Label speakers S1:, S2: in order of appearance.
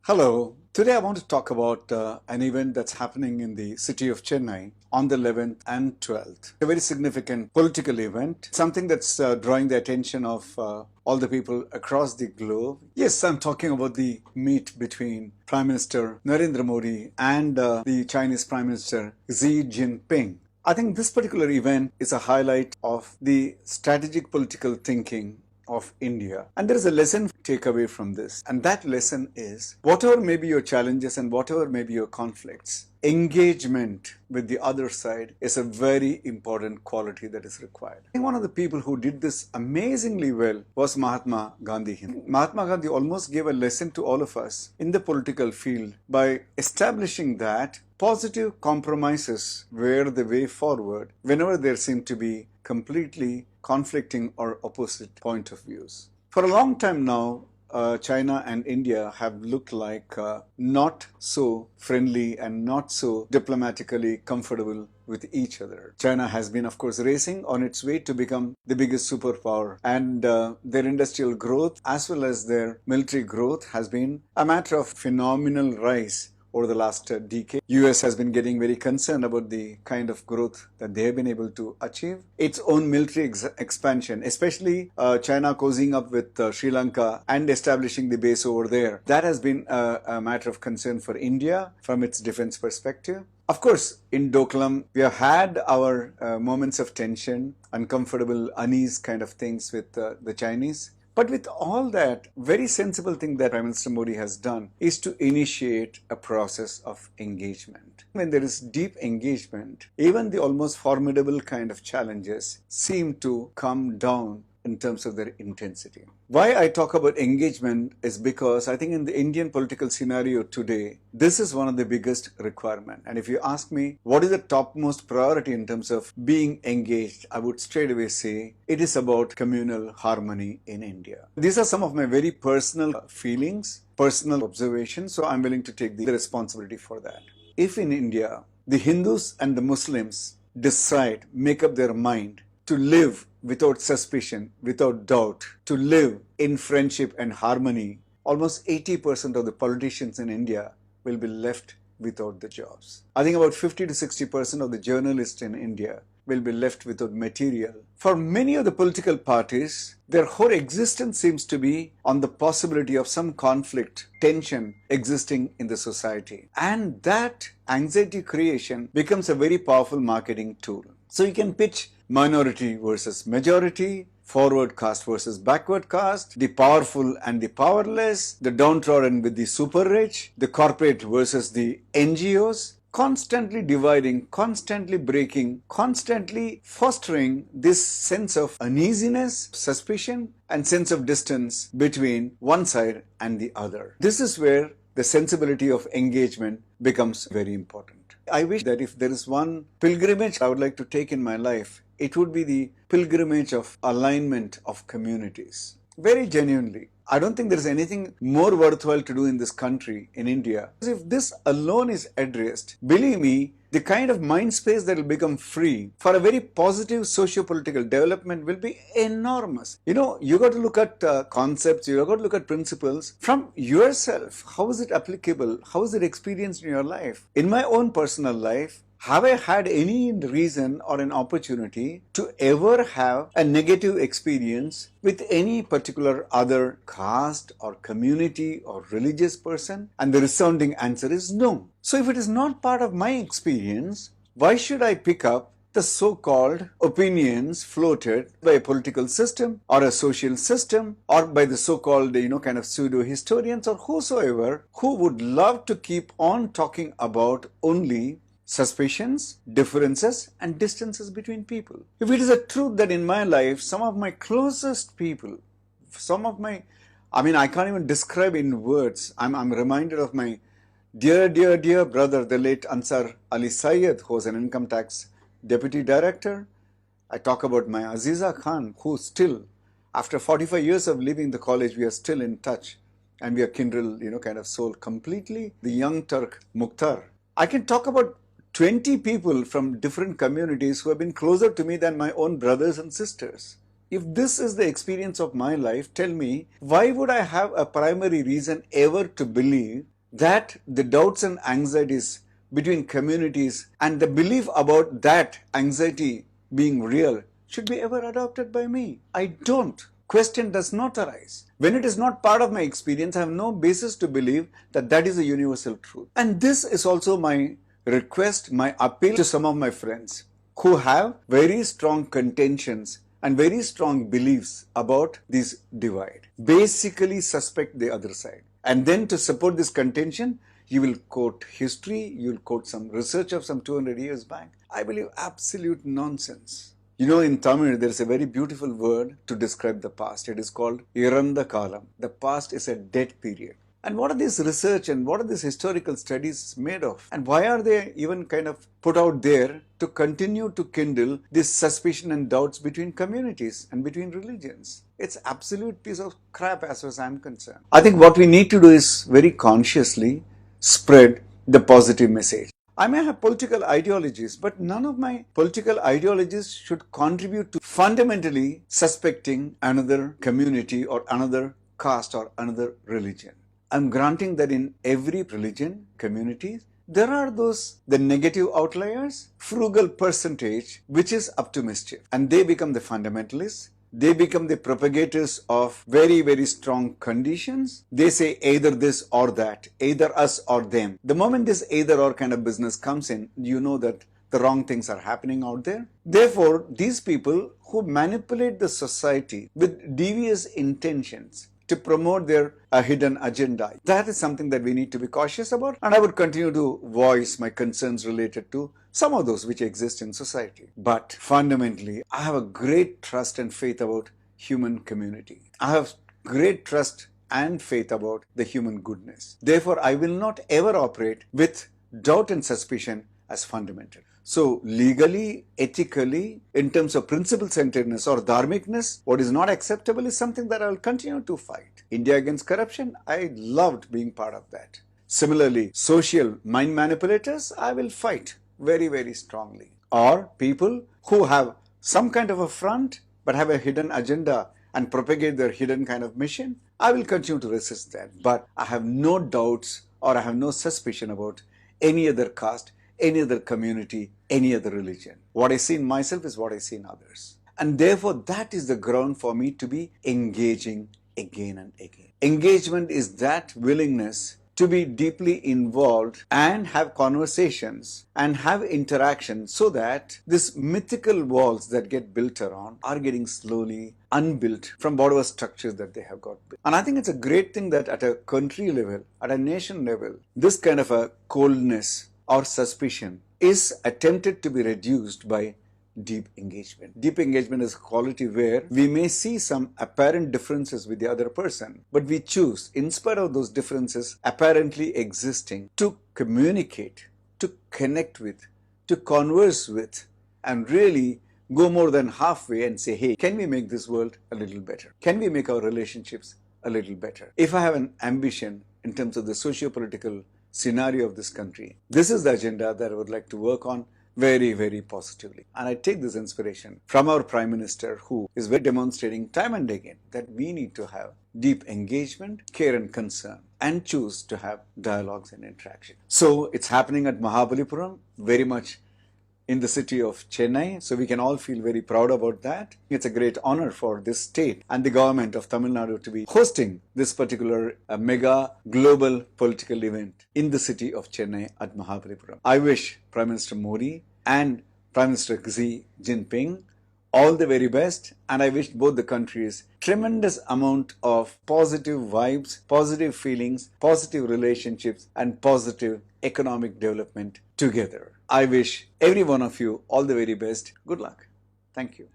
S1: Hello. Today I want to talk about an event that's happening in the city of Chennai on the 11th and 12th. A very significant political event, something that's drawing the attention of all the people across the globe. Yes, I'm talking about the meet between Prime Minister Narendra Modi and the Chinese Prime Minister Xi Jinping. I think this particular event is a highlight of the strategic political thinking of India. And there is a lesson to take away from this. And that lesson is whatever may be your challenges and whatever may be your conflicts, engagement with the other side is a very important quality that is required. I think one of the people who did this amazingly well was Mahatma Gandhi. Mahatma Gandhi almost gave a lesson to all of us in the political field by establishing that positive compromises were the way forward whenever there seemed to be completely conflicting or opposite point of views. For a long time now, China and India have looked like not so friendly and not so diplomatically comfortable with each other. China has been, of course, racing on its way to become the biggest superpower, and their industrial growth as well as their military growth has been a matter of phenomenal rise over the last decade. US has been getting very concerned about the kind of growth that they have been able to achieve. Its own military expansion, especially China cozying up with Sri Lanka and establishing the base over there. That has been a matter of concern for India from its defense perspective. Of course, in Doklam, we have had our moments of tension, uncomfortable, unease kind of things with the Chinese. But with all that, very sensible thing that Prime Minister Modi has done is to initiate a process of engagement. When there is deep engagement, even the almost formidable kind of challenges seem to come down in terms of their intensity. Why I talk about engagement is because I think in the Indian political scenario today, this is one of the biggest requirements. And if you ask me, what is the topmost priority in terms of being engaged, I would straight away say it is about communal harmony in India. These are some of my very personal feelings, personal observations, so I'm willing to take the responsibility for that. If in India, the Hindus and the Muslims decide, make up their mind to live without suspicion, without doubt, to live in friendship and harmony, almost 80% of the politicians in India will be left without the jobs. I think about 50 to 60% of the journalists in India will be left without material. For many of the political parties, their whole existence seems to be on the possibility of some conflict, tension existing in the society. And that anxiety creation becomes a very powerful marketing tool. So you can pitch minority versus majority, forward caste versus backward caste, the powerful and the powerless, the downtrodden with the super rich, the corporate versus the NGOs, constantly dividing, constantly breaking, constantly fostering this sense of uneasiness, suspicion, and sense of distance between one side and the other. This is where the sensibility of engagement becomes very important. I wish that if there is one pilgrimage I would like to take in my life, it would be the pilgrimage of alignment of communities. Very genuinely. I don't think there is anything more worthwhile to do in this country, in India. If this alone is addressed, believe me, the kind of mind space that will become free for a very positive socio-political development will be enormous. You know, you got to look at concepts, you got to look at principles from yourself. How is it applicable? How is it experienced in your life? In my own personal life, have I had any reason or an opportunity to ever have a negative experience with any particular other caste or community or religious person? And the resounding answer is no. So if it is not part of my experience, why should I pick up the so-called opinions floated by a political system or a social system or by the so-called, kind of pseudo-historians or whosoever who would love to keep on talking about only suspicions, differences, and distances between people. If it is a truth that in my life, some of my closest people, I can't even describe in words. I'm reminded of my dear brother, the late Ansar Ali Syed, who was an income tax deputy director. I talk about my Aziza Khan, who still, after 45 years of leaving the college, we are still in touch and we are kindred, kind of soul completely. The young Turk Mukhtar. I can talk about 20 people from different communities who have been closer to me than my own brothers and sisters. If this is the experience of my life, tell me, why would I have a primary reason ever to believe that the doubts and anxieties between communities and the belief about that anxiety being real should be ever adopted by me. I don't. Question does not arise. When it is not part of my experience, I have no basis to believe that that is a universal truth. And this is also my request, my appeal to some of my friends who have very strong contentions and very strong beliefs about this divide. Basically suspect the other side. And then to support this contention, you will quote history, you will quote some research of some 200 years back. I believe absolute nonsense. You know, in Tamil, there is a very beautiful word to describe the past. It is called Iranda Kalam. The past is a dead period. And what are these research and what are these historical studies made of? And why are they even kind of put out there to continue to kindle this suspicion and doubts between communities and between religions? It's absolute piece of crap as far as I'm concerned. I think what we need to do is very consciously spread the positive message. I may have political ideologies, but none of my political ideologies should contribute to fundamentally suspecting another community or another caste or another religion. I'm granting that in every religion, community, there are the negative outliers, frugal percentage, which is up to mischief. And they become the fundamentalists. They become the propagators of very, very strong conditions. They say either this or that, either us or them. The moment this either or kind of business comes in, you know that the wrong things are happening out there. Therefore, these people who manipulate the society with devious intentions to promote their hidden agenda, that is something that we need to be cautious about. And I would continue to voice my concerns related to some of those which exist in society. But fundamentally, I have a great trust and faith about human community. I have great trust and faith about the human goodness. Therefore, I will not ever operate with doubt and suspicion as fundamental. So legally, ethically, in terms of principle-centeredness or dharmicness, what is not acceptable is something that I will continue to fight. India against corruption, I loved being part of that. Similarly, social mind manipulators, I will fight very, very strongly. Or people who have some kind of a front but have a hidden agenda and propagate their hidden kind of mission, I will continue to resist that. But I have no doubts or I have no suspicion about any other caste, any other community, any other religion. What I see in myself is what I see in others. And therefore, that is the ground for me to be engaging again and again. Engagement is that willingness to be deeply involved and have conversations and have interaction so that these mythical walls that get built around are getting slowly unbuilt from whatever structures that they have got built. And I think it's a great thing that at a country level, at a nation level, this kind of a coldness or suspicion is attempted to be reduced by deep engagement. Deep engagement is a quality where we may see some apparent differences with the other person, but we choose, in spite of those differences apparently existing, to communicate, to connect with, to converse with, and really go more than halfway and say, hey, can we make this world a little better? Can we make our relationships a little better? If I have an ambition in terms of the socio-political scenario of this country, this is the agenda that I would like to work on very, very positively. And I take this inspiration from our Prime Minister, who is demonstrating time and again that we need to have deep engagement, care and concern, and choose to have dialogues and interaction. So it's happening at Mahabalipuram, very much in the city of Chennai. So we can all feel very proud about that. It's a great honor for this state and the government of Tamil Nadu to be hosting this particular mega global political event in the city of Chennai at Mahabalipuram. I wish Prime Minister Modi and Prime Minister Xi Jinping all the very best, and I wish both the countries tremendous amount of positive vibes, positive feelings, positive relationships, and positive economic development together. I wish every one of you all the very best. Good luck. Thank you.